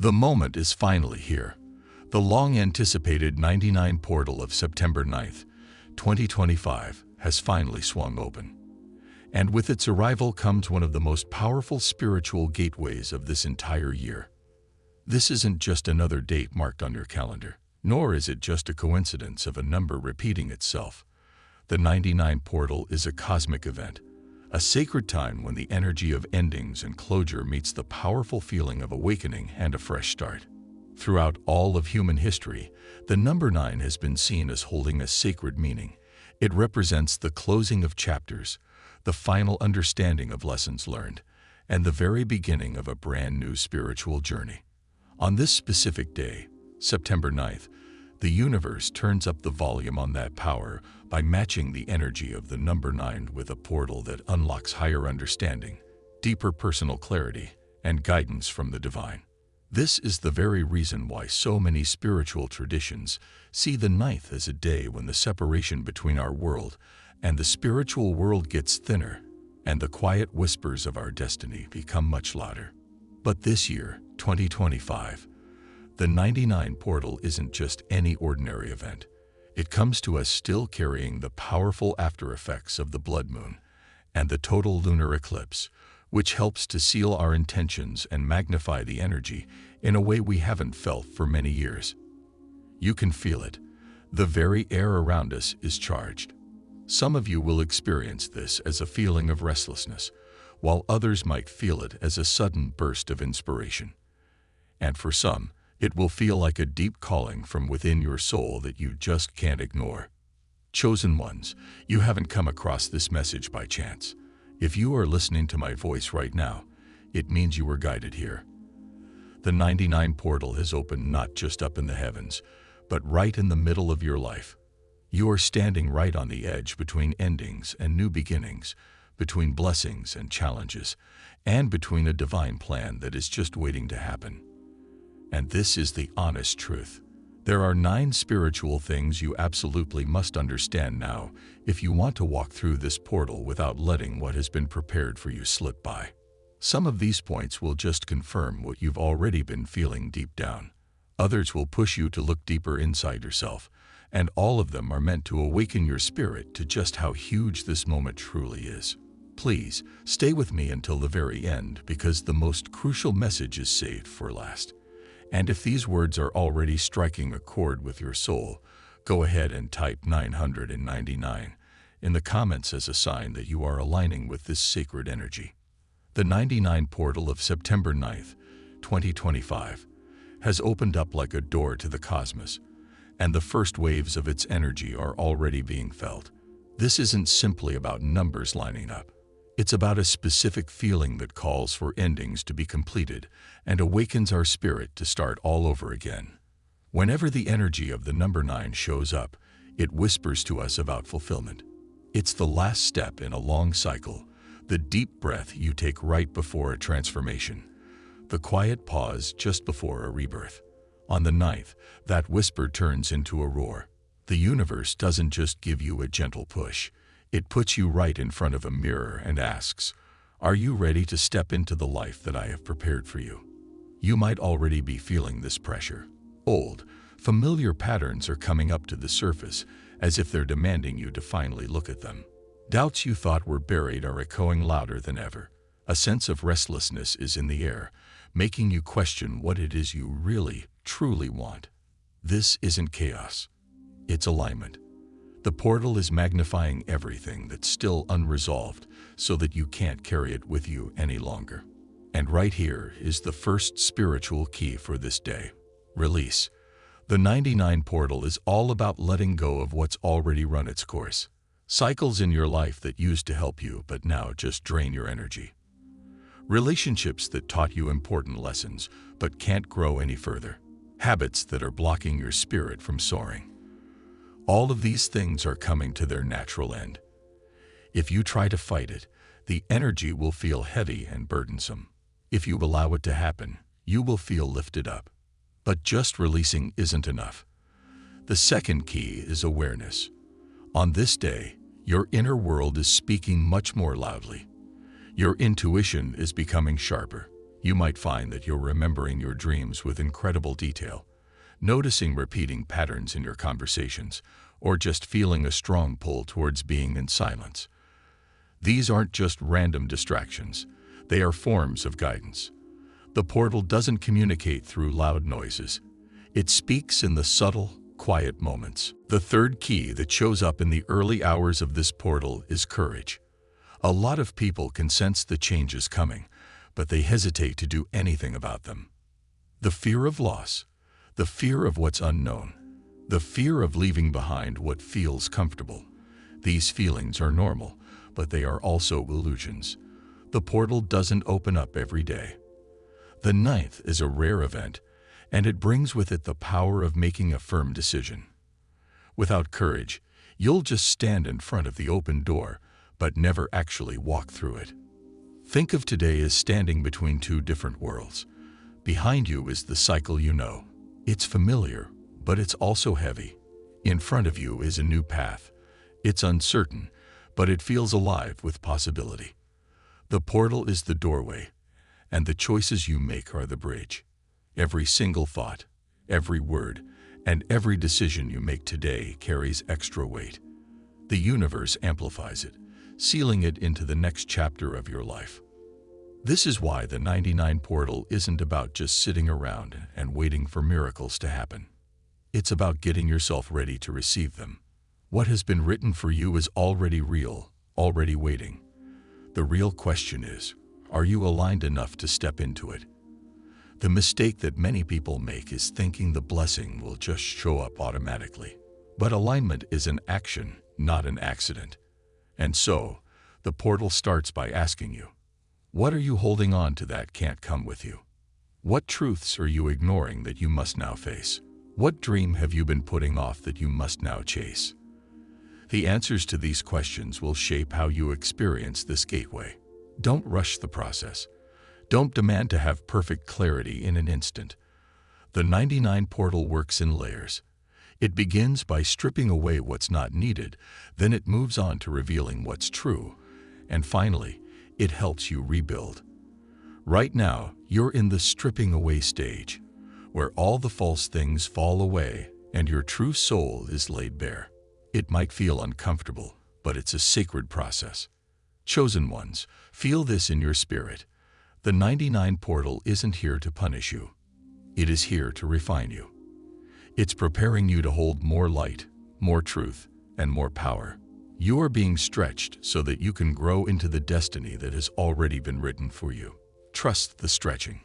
The moment is finally here. The long-anticipated 99 portal of September 9th, 2025 has finally swung open. And with its arrival comes one of the most powerful spiritual gateways of this entire year. This isn't just another date marked on your calendar, nor is it just a coincidence of a number repeating itself. The 99 portal is a cosmic event, a sacred time when the energy of endings and closure meets the powerful feeling of awakening and a fresh start. Throughout all of human history, the number 9 has been seen as holding a sacred meaning. It represents the closing of chapters, the final understanding of lessons learned, and the very beginning of a brand new spiritual journey. On this specific day, September 9th, the universe turns up the volume on that power by matching the energy of the number 9 with a portal that unlocks higher understanding, deeper personal clarity, and guidance from the divine. This is the very reason why so many spiritual traditions see the 9th as a day when the separation between our world and the spiritual world gets thinner, and the quiet whispers of our destiny become much louder. But this year, 2025, the 99 portal isn't just any ordinary event. It comes to us still carrying the powerful after effects of the blood moon and the total lunar eclipse, which helps to seal our intentions and magnify the energy in a way we haven't felt for many years. You can feel it. The very air around us is charged. Some of you will experience this as a feeling of restlessness, while others might feel it as a sudden burst of inspiration. And for some, it will feel like a deep calling from within your soul that you just can't ignore. Chosen ones, you haven't come across this message by chance. If you are listening to my voice right now, it means you were guided here. The 99 portal has opened not just up in the heavens, but right in the middle of your life. You are standing right on the edge between endings and new beginnings, between blessings and challenges, and between a divine plan that is just waiting to happen. And this is the honest truth. There are 9 spiritual things you absolutely must understand now if you want to walk through this portal without letting what has been prepared for you slip by. Some of these points will just confirm what you've already been feeling deep down. Others will push you to look deeper inside yourself, and all of them are meant to awaken your spirit to just how huge this moment truly is. Please, stay with me until the very end because the most crucial message is saved for last. And if these words are already striking a chord with your soul, go ahead and type 999 in the comments as a sign that you are aligning with this sacred energy. The 99 portal of September 9th, 2025, has opened up like a door to the cosmos, and the first waves of its energy are already being felt. This isn't simply about numbers lining up. It's about a specific feeling that calls for endings to be completed and awakens our spirit to start all over again. Whenever the energy of the number 9 shows up, it whispers to us about fulfillment. It's the last step in a long cycle, the deep breath you take right before a transformation, the quiet pause just before a rebirth. On the 9th, that whisper turns into a roar. The universe doesn't just give you a gentle push. It puts you right in front of a mirror and asks, "Are you ready to step into the life that I have prepared for you?" You might already be feeling this pressure. Old, familiar patterns are coming up to the surface as if they're demanding you to finally look at them. Doubts you thought were buried are echoing louder than ever. A sense of restlessness is in the air, making you question what it is you really, truly want. This isn't chaos. It's alignment. The portal is magnifying everything that's still unresolved so that you can't carry it with you any longer. And right here is the first spiritual key for this day: release. The 99 portal is all about letting go of what's already run its course. Cycles in your life that used to help you but now just drain your energy. Relationships that taught you important lessons but can't grow any further. Habits that are blocking your spirit from soaring. All of these things are coming to their natural end. If you try to fight it, the energy will feel heavy and burdensome. If you allow it to happen, you will feel lifted up. But just releasing isn't enough. The second key is awareness. On this day, your inner world is speaking much more loudly. Your intuition is becoming sharper. You might find that you're remembering your dreams with incredible detail, noticing repeating patterns in your conversations, or just feeling a strong pull towards being in silence. These aren't just random distractions. They are forms of guidance. The portal doesn't communicate through loud noises. It speaks in the subtle, quiet moments. The third key that shows up in the early hours of this portal is courage. A lot of people can sense the changes coming, but they hesitate to do anything about them. The fear of loss, the fear of what's unknown, the fear of leaving behind what feels comfortable. These feelings are normal, but they are also illusions. The portal doesn't open up every day. The ninth is a rare event, and it brings with it the power of making a firm decision. Without courage, you'll just stand in front of the open door, but never actually walk through it. Think of today as standing between two different worlds. Behind you is the cycle you know. It's familiar, but it's also heavy. In front of you is a new path. It's uncertain, but it feels alive with possibility. The portal is the doorway, and the choices you make are the bridge. Every single thought, every word, and every decision you make today carries extra weight. The universe amplifies it, sealing it into the next chapter of your life. This is why the 99 portal isn't about just sitting around and waiting for miracles to happen. It's about getting yourself ready to receive them. What has been written for you is already real, already waiting. The real question is, are you aligned enough to step into it? The mistake that many people make is thinking the blessing will just show up automatically. But alignment is an action, not an accident. And so, the portal starts by asking you, what are you holding on to that can't come with you? What truths are you ignoring that you must now face? What dream have you been putting off that you must now chase? The answers to these questions will shape how you experience this gateway. Don't rush the process. Don't demand to have perfect clarity in an instant. The 99 portal works in layers. It begins by stripping away what's not needed, then it moves on to revealing what's true, and finally, it helps you rebuild. Right now, you're in the stripping away stage, where all the false things fall away and your true soul is laid bare. It might feel uncomfortable, but it's a sacred process. Chosen ones, feel this in your spirit. The 99 portal isn't here to punish you. It is here to refine you. It's preparing you to hold more light, more truth, and more power. You are being stretched so that you can grow into the destiny that has already been written for you. Trust the stretching.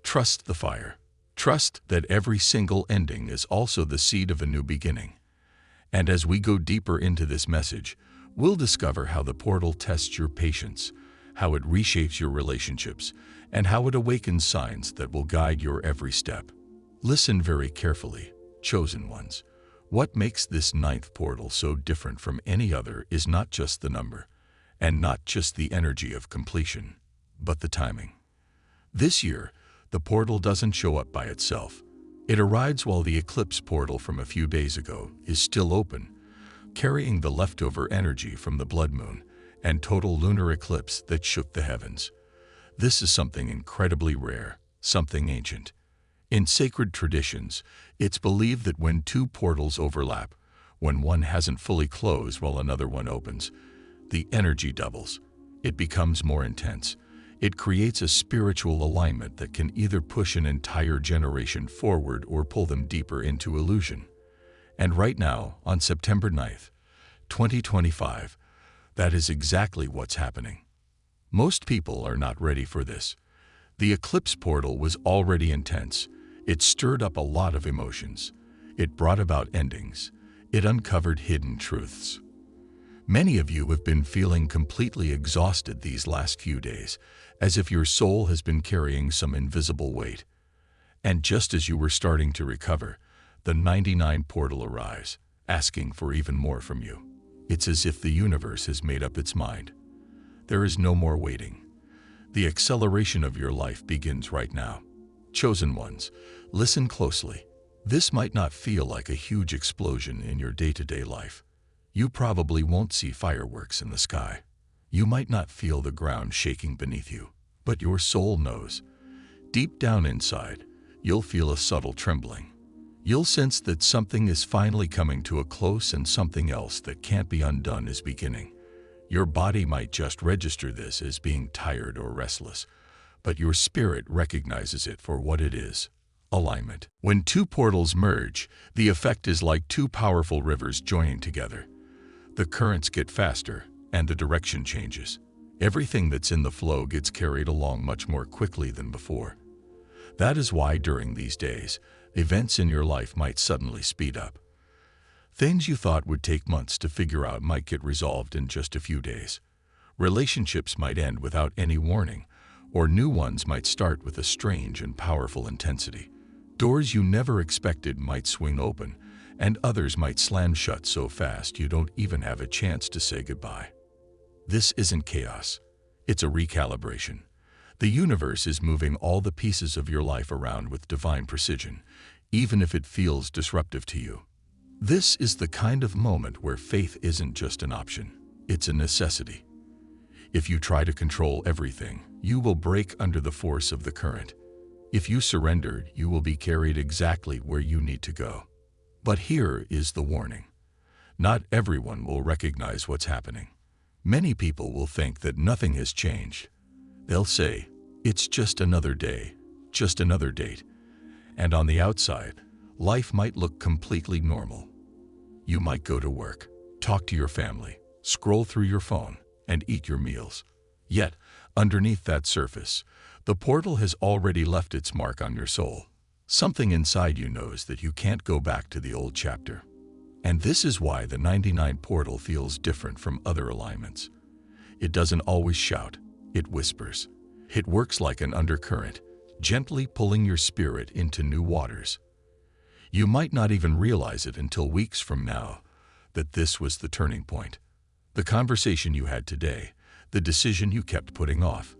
Trust the fire. Trust that every single ending is also the seed of a new beginning. And as we go deeper into this message, we'll discover how the portal tests your patience, how it reshapes your relationships, and how it awakens signs that will guide your every step. Listen very carefully, chosen ones. What makes this ninth portal so different from any other is not just the number, and not just the energy of completion, but the timing. This year, the portal doesn't show up by itself. It arrives while the eclipse portal from a few days ago is still open, carrying the leftover energy from the blood moon and total lunar eclipse that shook the heavens. This is something incredibly rare, something ancient. In sacred traditions, it's believed that when two portals overlap, when one hasn't fully closed while another one opens, the energy doubles. It becomes more intense. It creates a spiritual alignment that can either push an entire generation forward or pull them deeper into illusion. And right now, on September 9th, 2025, that is exactly what's happening. Most people are not ready for this. The eclipse portal was already intense. It stirred up a lot of emotions. It brought about endings. It uncovered hidden truths. Many of you have been feeling completely exhausted these last few days, as if your soul has been carrying some invisible weight. And just as you were starting to recover, the 99 portal arrives, asking for even more from you. It's as if the universe has made up its mind. There is no more waiting. The acceleration of your life begins right now. Chosen ones, listen closely. This might not feel like a huge explosion in your day-to-day life. You probably won't see fireworks in the sky. You might not feel the ground shaking beneath you, but your soul knows. Deep down inside, you'll feel a subtle trembling. You'll sense that something is finally coming to a close and something else that can't be undone is beginning. Your body might just register this as being tired or restless, but your spirit recognizes it for what it is: alignment. When two portals merge, the effect is like two powerful rivers joining together. The currents get faster, and the direction changes. Everything that's in the flow gets carried along much more quickly than before. That is why during these days, events in your life might suddenly speed up. Things you thought would take months to figure out might get resolved in just a few days. Relationships might end without any warning, or new ones might start with a strange and powerful intensity. Doors you never expected might swing open, and others might slam shut so fast you don't even have a chance to say goodbye. This isn't chaos. It's a recalibration. The universe is moving all the pieces of your life around with divine precision, even if it feels disruptive to you. This is the kind of moment where faith isn't just an option, it's a necessity. If you try to control everything, you will break under the force of the current. If you surrender, you will be carried exactly where you need to go. But here is the warning. Not everyone will recognize what's happening. Many people will think that nothing has changed. They'll say, it's just another day, just another date. And on the outside, life might look completely normal. You might go to work, talk to your family, scroll through your phone, and eat your meals. Yet, underneath that surface, the portal has already left its mark on your soul. Something inside you knows that you can't go back to the old chapter. And this is why the 99 portal feels different from other alignments. It doesn't always shout, it whispers. It works like an undercurrent, gently pulling your spirit into new waters. You might not even realize it until weeks from now that this was the turning point. The conversation you had today, the decision you kept putting off,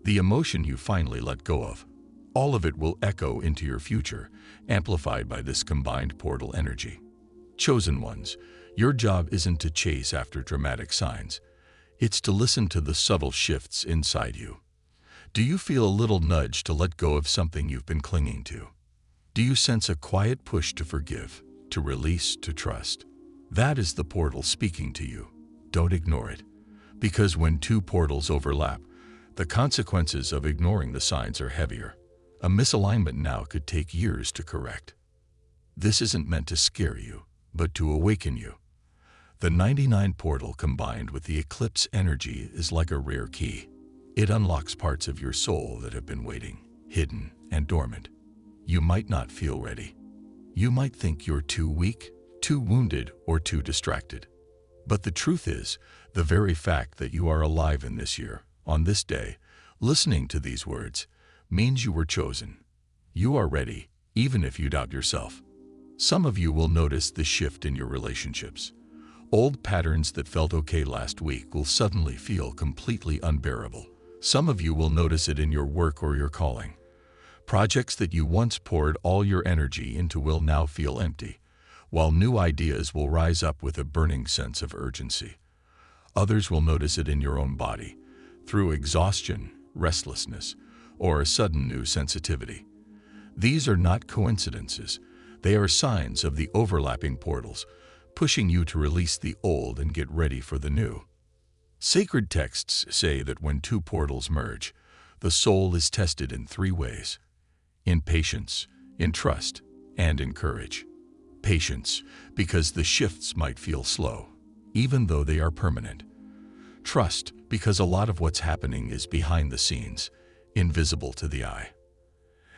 the emotion you finally let go of, all of it will echo into your future, amplified by this combined portal energy. Chosen ones, your job isn't to chase after dramatic signs. It's to listen to the subtle shifts inside you. Do you feel a little nudge to let go of something you've been clinging to? Do you sense a quiet push to forgive, to release, to trust? That is the portal speaking to you. Don't ignore it. Because when two portals overlap, the consequences of ignoring the signs are heavier. A misalignment now could take years to correct. This isn't meant to scare you, but to awaken you. The 99 portal combined with the eclipse energy is like a rare key. It unlocks parts of your soul that have been waiting, hidden and dormant. You might not feel ready. You might think you're too weak, too wounded, or too distracted. But the truth is, the very fact that you are alive in this year, on this day, listening to these words, means you were chosen. You are ready, even if you doubt yourself. Some of you will notice the shift in your relationships. Old patterns that felt okay last week will suddenly feel completely unbearable. Some of you will notice it in your work or your calling. Projects that you once poured all your energy into will now feel empty, while new ideas will rise up with a burning sense of urgency. Others will notice it in your own body, through exhaustion, restlessness, or a sudden new sensitivity. These are not coincidences. They are signs of the overlapping portals, pushing you to release the old and get ready for the new. Sacred texts say that when two portals merge, the soul is tested in three ways: in patience, in trust, and in courage. Patience, because the shifts might feel slow, even though they are permanent. Trust, because a lot of what's happening is behind the scenes, invisible to the eye.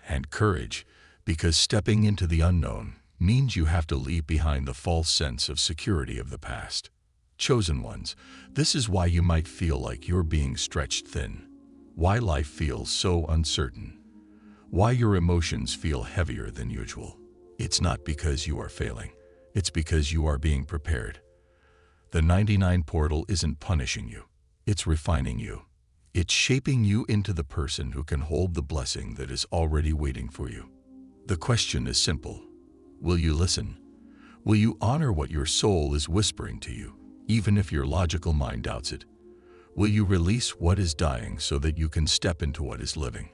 And courage, because stepping into the unknown means you have to leave behind the false sense of security of the past. Chosen ones, this is why you might feel like you're being stretched thin, why life feels so uncertain, why your emotions feel heavier than usual. It's not because you are failing, it's because you are being prepared. The 99 portal isn't punishing you, it's refining you. It's shaping you into the person who can hold the blessing that is already waiting for you. The question is simple. Will you listen? Will you honor what your soul is whispering to you, even if your logical mind doubts it? Will you release what is dying so that you can step into what is living?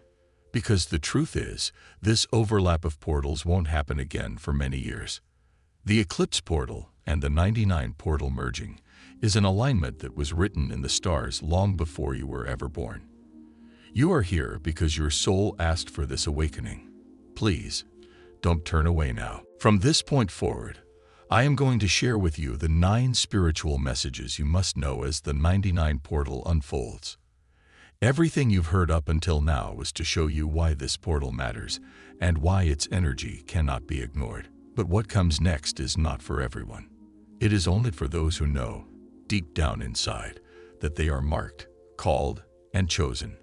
Because the truth is, this overlap of portals won't happen again for many years. The eclipse portal and the 99 portal merging is an alignment that was written in the stars long before you were ever born. You are here because your soul asked for this awakening. Please, don't turn away now. From this point forward, I am going to share with you the 9 spiritual messages you must know as the 99 portal unfolds. Everything you've heard up until now was to show you why this portal matters and why its energy cannot be ignored. But what comes next is not for everyone. It is only for those who know, deep down inside, that they are marked, called, and chosen.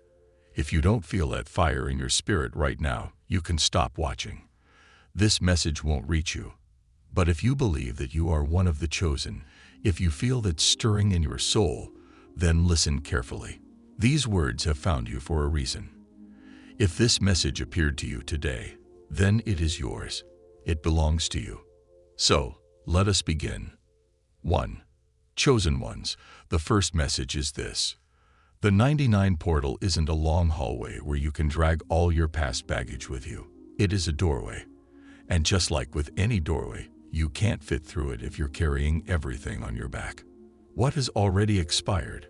If you don't feel that fire in your spirit right now, you can stop watching. This message won't reach you. But if you believe that you are one of the chosen, if you feel that stirring in your soul, then listen carefully. These words have found you for a reason. If this message appeared to you today, then it is yours. It belongs to you. So, let us begin. 1. Chosen ones. The first message is this. The 99 portal isn't a long hallway where you can drag all your past baggage with you. It is a doorway. And just like with any doorway, you can't fit through it if you're carrying everything on your back. What has already expired?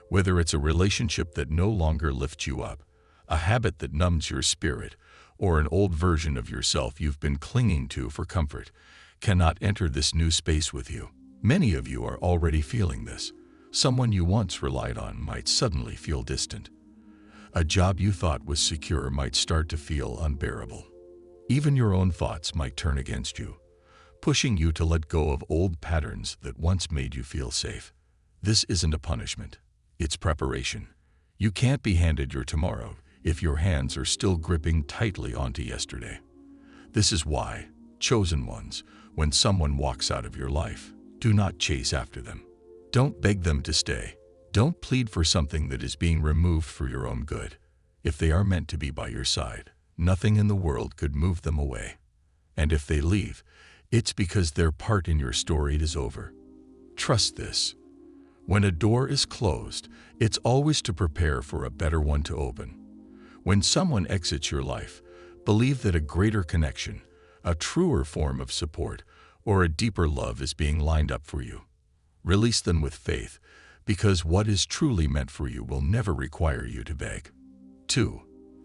Whether it's a relationship that no longer lifts you up, a habit that numbs your spirit, or an old version of yourself you've been clinging to for comfort, cannot enter this new space with you. Many of you are already feeling this. Someone you once relied on might suddenly feel distant. A job you thought was secure might start to feel unbearable. Even your own thoughts might turn against you, pushing you to let go of old patterns that once made you feel safe. This isn't a punishment. It's preparation. You can't be handed your tomorrow if your hands are still gripping tightly onto yesterday. This is why, chosen ones, when someone walks out of your life, do not chase after them. Don't beg them to stay. Don't plead for something that is being removed for your own good. If they are meant to be by your side, nothing in the world could move them away. And if they leave, it's because their part in your story is over. Trust this. When a door is closed, it's always to prepare for a better one to open. When someone exits your life, believe that a greater connection, a truer form of support, or a deeper love is being lined up for you. Release them with faith, because what is truly meant for you will never require you to beg. 2.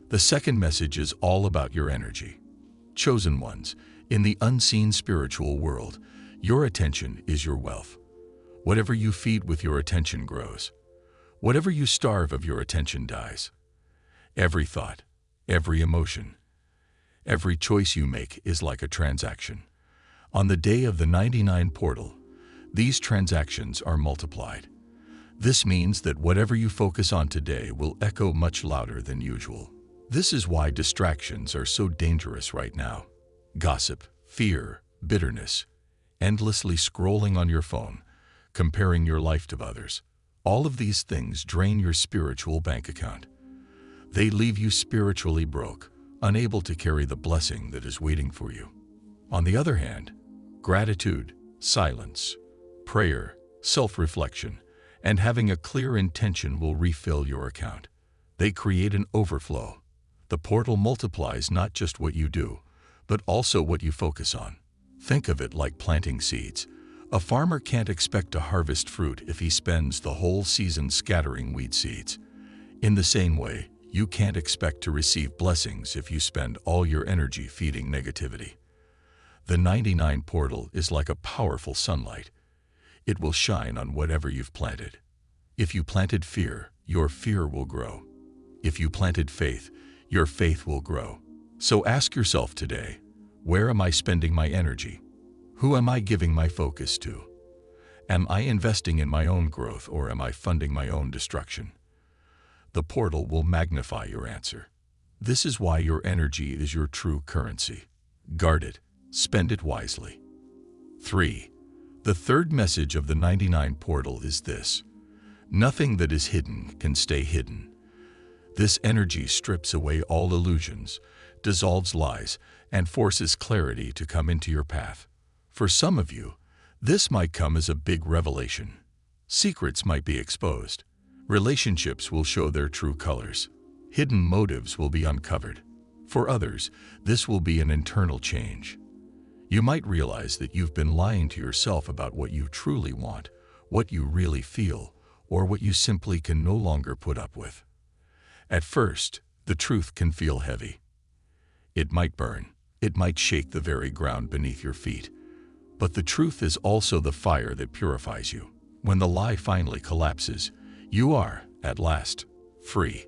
The second message is all about your energy. Chosen ones, in the unseen spiritual world, your attention is your wealth. Whatever you feed with your attention grows. Whatever you starve of your attention dies. Every thought, every emotion, every choice you make is like a transaction. On the day of the 99 portal, these transactions are multiplied. This means that whatever you focus on today will echo much louder than usual. This is why distractions are so dangerous right now. Gossip, fear, bitterness, endlessly scrolling on your phone, comparing your life to others. All of these things drain your spiritual bank account. They leave you spiritually broke, unable to carry the blessing that is waiting for you. On the other hand, gratitude, silence, prayer, self-reflection, and having a clear intention will refill your account. They create an overflow. The portal multiplies not just what you do, but also what you focus on. Think of it like planting seeds. A farmer can't expect to harvest fruit if he spends the whole season scattering weed seeds. In the same way, you can't expect to receive blessings if you spend all your energy feeding negativity. The 99 portal is like a powerful sunlight. It will shine on whatever you've planted. If you planted fear, your fear will grow. If you planted faith, your faith will grow. So ask yourself today, where am I spending my energy? Who am I giving my focus to? Am I investing in my own growth or am I funding my own destruction? The portal will magnify your answer. This is why your energy is your true currency. Guard it. Spend it wisely. 3. The third message of the 99 portal is this. Nothing that is hidden can stay hidden. This energy strips away all illusions, dissolves lies, and forces clarity to come into your path. For some of you, this might come as a big revelation. Secrets might be exposed. Relationships will show their true colors. Hidden motives will be uncovered. For others, this will be an internal change. You might realize that you've been lying to yourself about what you truly want, what you really feel, or what you simply can no longer put up with. At first, the truth can feel heavy. It might burn. It might shake the very ground beneath your feet. But the truth is also the fire that purifies you. When the lie finally collapses, you are, at last, free.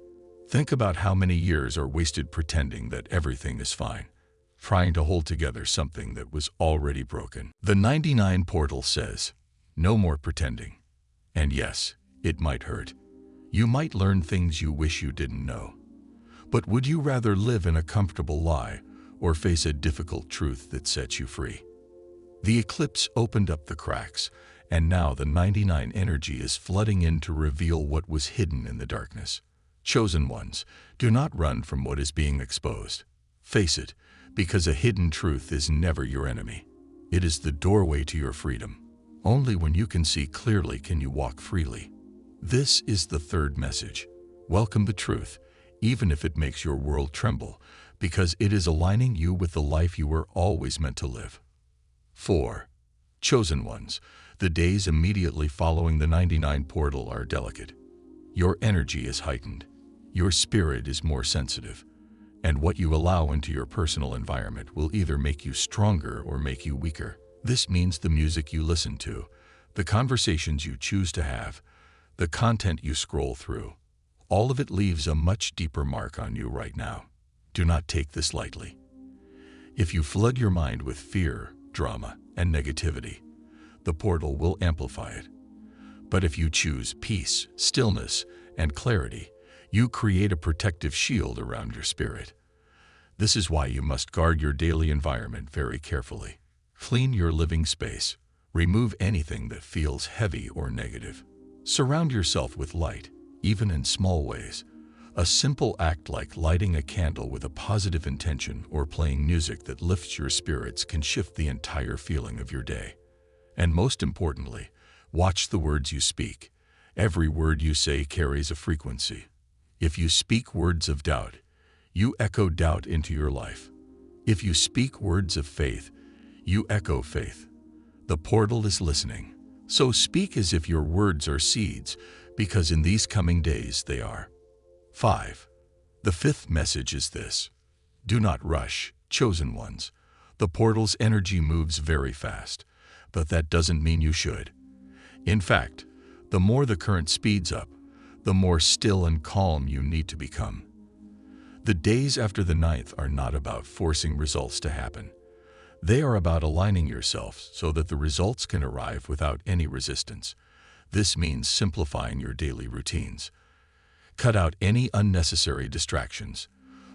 Think about how many years are wasted pretending that everything is fine, trying to hold together something that was already broken. The 99 portal says, no more pretending. And yes, it might hurt. You might learn things you wish you didn't know. But would you rather live in a comfortable lie or face a difficult truth that sets you free? The eclipse opened up the cracks, and now the 99 energy is flooding in to reveal what was hidden in the darkness. Chosen ones, do not run from what is being exposed. Face it, because a hidden truth is never your enemy. It is the doorway to your freedom. Only when you can see clearly can you walk freely. This is the third message. Welcome the truth, even if it makes your world tremble, because it is aligning you with the life you were always meant to live. 4. Chosen ones, the days immediately following the 99 portal are delicate. Your energy is heightened. Your spirit is more sensitive. And what you allow into your personal environment will either make you stronger or make you weaker. This means the music you listen to, the conversations you choose to have, the content you scroll through, all of it leaves a much deeper mark on you right now. Do not take this lightly. If you flood your mind with fear, drama, and negativity, the portal will amplify it. But if you choose peace, stillness, and clarity, you create a protective shield around your spirit. This is why you must guard your daily environment very carefully. Clean your living space. Remove anything that feels heavy or negative. Surround yourself with light, even in small ways. A simple act like lighting a candle with a positive intention or playing music that lifts your spirits can shift the entire feeling of your day. And most importantly, watch the words you speak. Every word you say carries a frequency. If you speak words of doubt, you echo doubt into your life. If you speak words of faith, you echo faith. The portal is listening. So speak as if your words are seeds, because in these coming days they are. 5. The fifth message is this. Do not rush, chosen ones. The portal's energy moves very fast, but that doesn't mean you should. In fact, the more the current speeds up, the more still and calm you need to become. The days after the 9th are not about forcing results to happen. They are about aligning yourself so that the results can arrive without any resistance. This means simplifying your daily routines. Cut out any unnecessary distractions.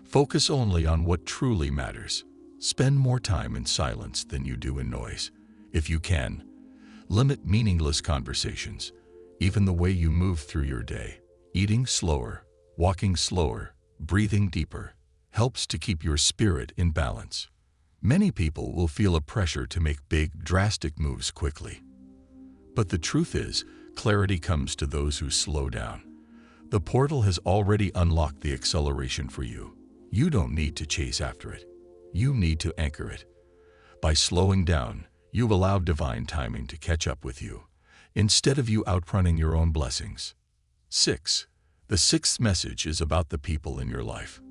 Focus only on what truly matters. Spend more time in silence than you do in noise. If you can, limit meaningless conversations. Even the way you move through your day, eating slower, walking slower, breathing deeper, helps to keep your spirit in balance. Many people will feel a pressure to make big, drastic moves quickly. But the truth is, clarity comes to those who slow down. The portal has already unlocked the acceleration for you. You don't need to chase after it. You need to anchor it. By slowing down, you allow divine timing to catch up with you, instead of you outrunning your own blessings. 6. The sixth message is about the people in your life.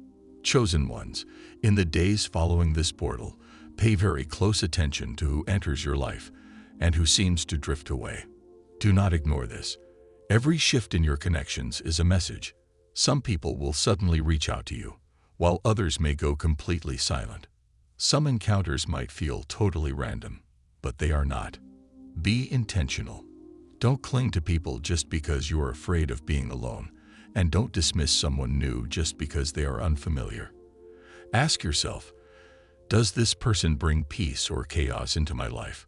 Chosen ones, in the days following this portal, pay very close attention to who enters your life and who seems to drift away. Do not ignore this. Every shift in your connections is a message. Some people will suddenly reach out to you, while others may go completely silent. Some encounters might feel totally random, but they are not. Be intentional. Don't cling to people just because you are afraid of being alone, and don't dismiss someone new just because they are unfamiliar. Ask yourself, does this person bring peace or chaos into my life?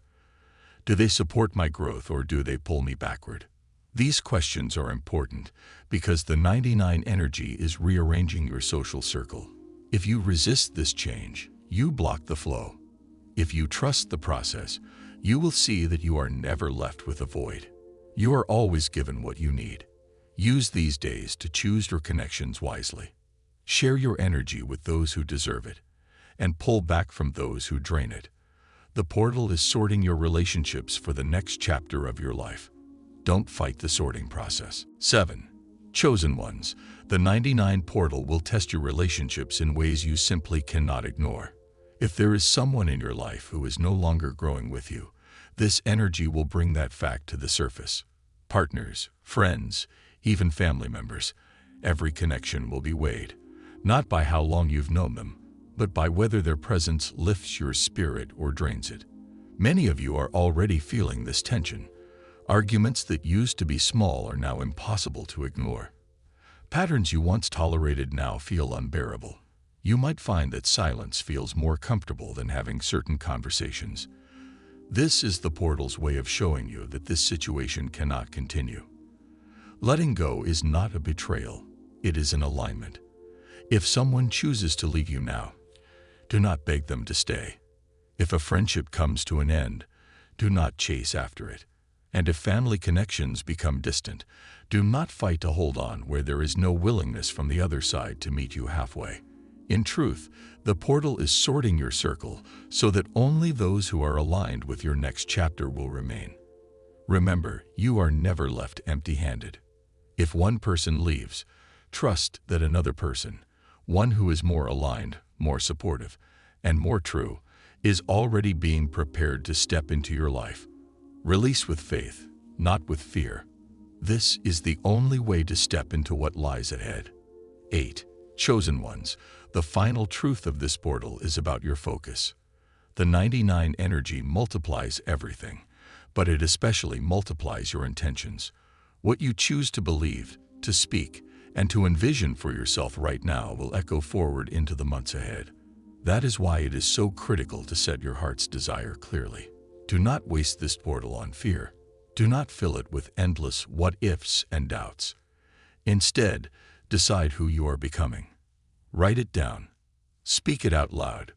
Do they support my growth or do they pull me backward? These questions are important because the 99 energy is rearranging your social circle. If you resist this change, you block the flow. If you trust the process, you will see that you are never left with a void. You are always given what you need. Use these days to choose your connections wisely. Share your energy with those who deserve it, and pull back from those who drain it. The portal is sorting your relationships for the next chapter of your life. Don't fight the sorting process. 7. Chosen ones. The 99 portal will test your relationships in ways you simply cannot ignore. If there is someone in your life who is no longer growing with you, this energy will bring that fact to the surface. Partners, friends, even family members, every connection will be weighed, not by how long you've known them, but by whether their presence lifts your spirit or drains it. Many of you are already feeling this tension. Arguments that used to be small are now impossible to ignore. Patterns you once tolerated now feel unbearable. You might find that silence feels more comfortable than having certain conversations. This is the portal's way of showing you that this situation cannot continue. Letting go is not a betrayal, it is an alignment. If someone chooses to leave you now, do not beg them to stay. If a friendship comes to an end, do not chase after it. And if family connections become distant, do not fight to hold on where there is no willingness from the other side to meet you halfway. In truth, the portal is sorting your circle so that only those who are aligned with your next chapter will remain. Remember, you are never left empty-handed. If one person leaves, trust that another person, one who is more aligned, more supportive, and more true, is already being prepared to step into your life. Release with faith, not with fear. This is the only way to step into what lies ahead. 8. Chosen ones. The final truth of this portal is about your focus. The 99 energy multiplies everything, but it especially multiplies your intentions. What you choose to believe, to speak, and to envision for yourself right now will echo forward into the months ahead. That is why it is so critical to set your heart's desire clearly. Do not waste this portal on fear. Do not fill it with endless what-ifs and doubts. Instead, decide who you are becoming. Write it down. Speak it out loud.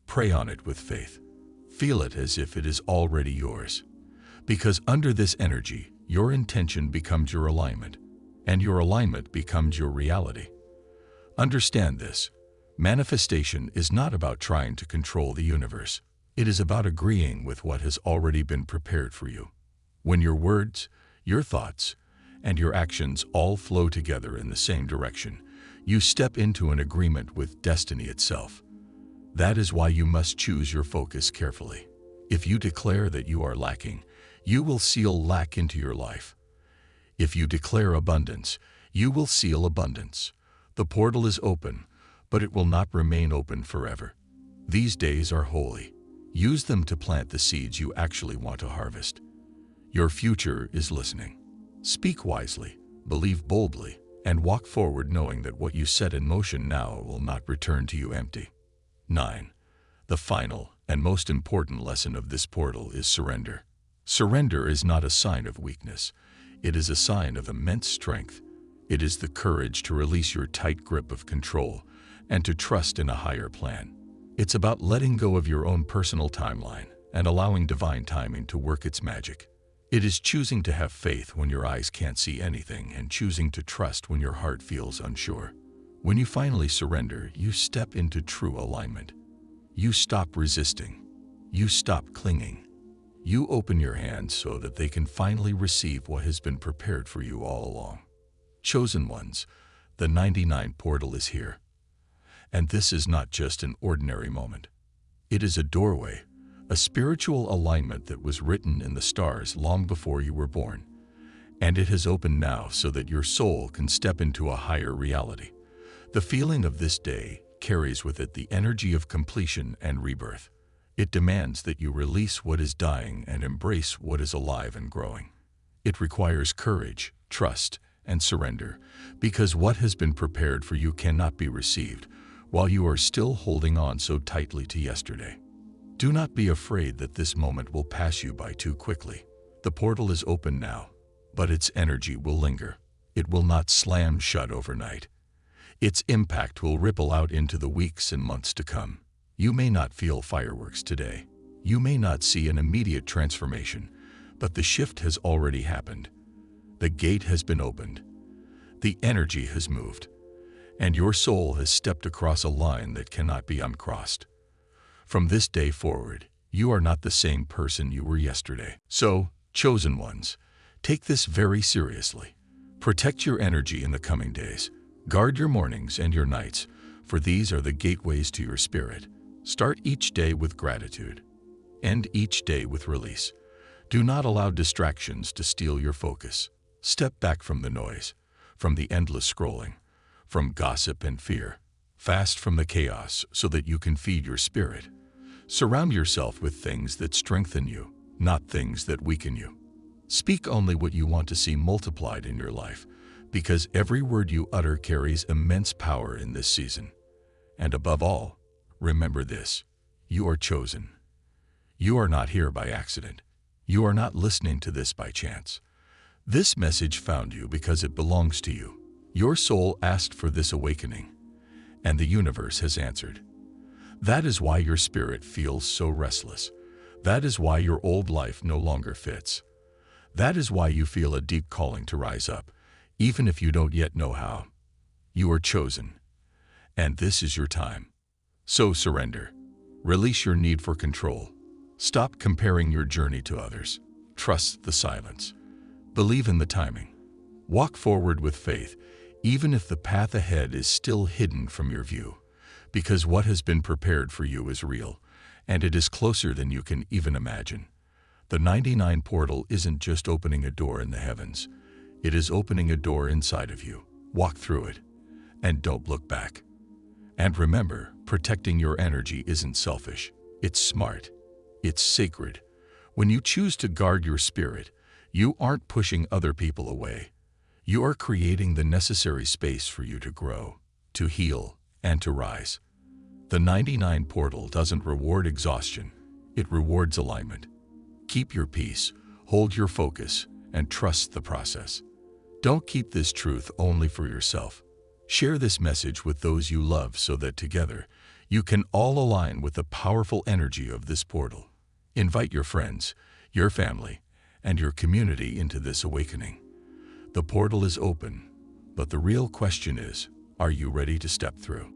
Pray on it with faith. Feel it as if it is already yours. Because under this energy, your intention becomes your alignment, and your alignment becomes your reality. Understand this. Manifestation is not about trying to control the universe. It is about agreeing with what has already been prepared for you. When your words, your thoughts, and your actions all flow together in the same direction, you step into an agreement with destiny itself. That is why you must choose your focus carefully. If you declare that you are lacking, you will seal lack into your life. If you declare abundance, you will seal abundance. The portal is open, but it will not remain open forever. These days are holy. Use them to plant the seeds you actually want to harvest. Your future is listening. Speak wisely, believe boldly, and walk forward knowing that what you set in motion now will not return to you empty. 9. The final and most important lesson of this portal is surrender. Surrender is not a sign of weakness. It is a sign of immense strength. It is the courage to release your tight grip of control and to trust in a higher plan. It's about letting go of your own personal timeline and allowing divine timing to work its magic. It is choosing to have faith when your eyes can't see anything and choosing to trust when your heart feels unsure. When you finally surrender, you step into true alignment. You stop resisting. You stop clinging. You open your hands so that they can finally receive what has been prepared for you all along. Chosen ones, the 99 portal is here. And this is not just an ordinary moment. It is a doorway, a spiritual alignment that was written in the stars long before you were born. And it has opened now so that your soul can step into a higher reality. The feeling of this day carries with it the energy of completion and rebirth. It demands that you release what is dying and embrace what is alive and growing. It requires courage, trust, and surrender, because what has been prepared for you cannot be received while you are still holding on so tightly to yesterday. Do not be afraid that this moment will pass you by too quickly. The portal is open now, but its energy will linger. It will not slam shut overnight. Its impact will ripple out into the weeks and months to come. You may not feel fireworks today. You may not see an immediate transformation, but the shift has already happened. The gate has been opened. The energy has moved. and your soul has stepped across a line that cannot be uncrossed. From this day forward, you are not the same person you were yesterday. So, chosen ones, take this very seriously. Protect your energy in the coming days. Guard your mornings and your nights, for these are the gateways to your spirit. Start each day with gratitude. End each day with release. Do not allow distractions to steal your focus. Step back from the noise, from the endless scrolling, from gossip and fear. Fast from the chaos so that you can feed your spirit. Surround yourself with things that strengthen you, not things that weaken you. Speak only what you want to see multiplied in your life, because every word you utter carries immense power in this season. And above all, remember this: you are chosen. You are not here by accident. You are not listening to this by chance. This message found you because it belongs to you. Your soul asked for this awakening, and the universe has answered. That is why your spirit feels so restless. That is why your old life no longer fits. That is why you feel a deep calling to rise up, even if you don't yet know how. You are chosen, and this is your time. So surrender. Release your need for control. Stop comparing your journey to others. Trust the silence. Believe in the timing. Walk forward with faith, even if the path ahead is still hidden from your view, because what has been prepared for you is real, and it is closer than you can even imagine. The 99 portal isn't just opening a door in the heavens. It is opening a door inside of you. Walk through it, and don't look back. And remember, protecting your energy isn't selfish. It's smart. It's sacred. When you choose to guard your spirit, you aren't pushing other people away. You are creating the necessary space for you to grow, to heal, and to rise. The 99 portal doesn't reward exhaustion. It rewards alignment. Keep your peace, hold your focus, and trust the process. Don't keep this truth only for yourself. Share this message with those you love so that together, you can all align with the powerful energy of this portal. Invite your friends, your family, and your community into this awakening. The portal is open, but the real question is, are you ready to step through?